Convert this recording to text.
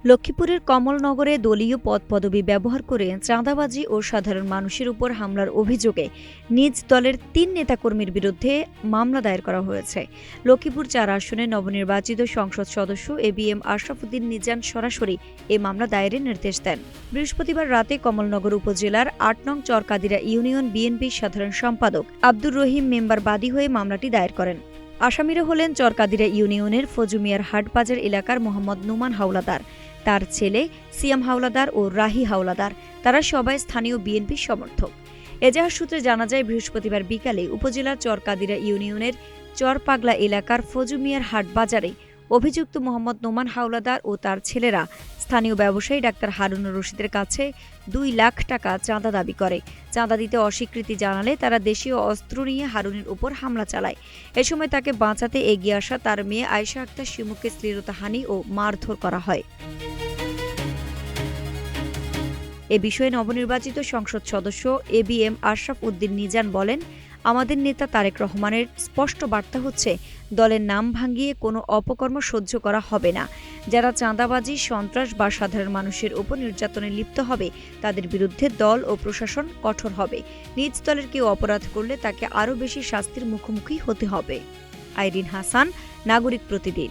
লক্ষ্মীপুরের কমলনগরে দলীয় পদপদবি ব্যবহার করে চাঁদাবাজি ও সাধারণ মানুষের উপর হামলার অভিযোগে নিজ দলের ৩ নেতাকর্মীর বিরুদ্ধে মামলা দায়ের করা হয়েছে। লক্ষ্মীপুর ৪ আসনে নবনির্বাচিত সংসদ সদস্য এবিএম আশরাফ উদ্দিন নিজান সরাসরি এ মামলা দায়েরের নির্দেশ দেন। বৃহস্পতিবার রাতে কমলনগর উপজেলার ৮ নং চরকাদিরা ইউনিয়ন বিএনপির সাধারণ সম্পাদক আব্দুর রহিম মেম্বার বাদী হয়ে মামলাটি দায়ের করেন। আসামিরা হলেন চরকাদিরা ইউনিয়নের ফজুমিয়ার হাটবাজার এলাকার মোহাম্মদ নুমান হাওলাদার, তার ছেলে সিয়াম হাওলাদার ও রাহি হাওলাদার। তারা সবাই স্থানীয় বিএনপির সমর্থক। এজাহার সূত্রে জানা যায়, বৃহস্পতিবার বিকালে উপজেলার চরকাদিরা ইউনিয়নের চরপাগলা এলাকার ফজুমিয়ার হাটবাজারে অভিযুক্ত মোহাম্মদ নোমান হাওলাদার ও তার ছেলেরা স্থানীয় ব্যবসায়ী ডাক্তার হারুনুর রশিদের কাছে ২ লাখ টাকা চাঁদা দাবি করে। চাঁদা দিতে অস্বীকৃতি জানালে তারা দেশীয় অস্ত্র নিয়ে হারুনের উপর হামলা চালায়। এ সময় তাকে বাঁচাতে এগিয়ে আসা তার মেয়ে আয়েশা আক্তার শিমুকে শ্লীলতাহানি ও মারধর করা হয়। এ বিষয়ে নবনির্বাচিত সংসদ সদস্য এবিএম আশরাফ উদ্দিন নিজান বলেন, আমাদের নেতা তারেক রহমানের স্পষ্ট বার্তা হচ্ছে, দলের নাম ভাঙিয়ে কোনো অপকর্ম সহ্য করা হবে না। যারা চাঁদাবাজি, সন্ত্রাস বা সাধারণ মানুষের উপর নির্যাতনে লিপ্ত হবে তাদের বিরুদ্ধে দল ও প্রশাসন কঠোর হবে। নিজ দলের কেউ অপরাধ করলে তাকে আরও বেশি শাস্তির মুখোমুখি হতে হবে। আইরিন হাসান, নাগরিক প্রতিদিন।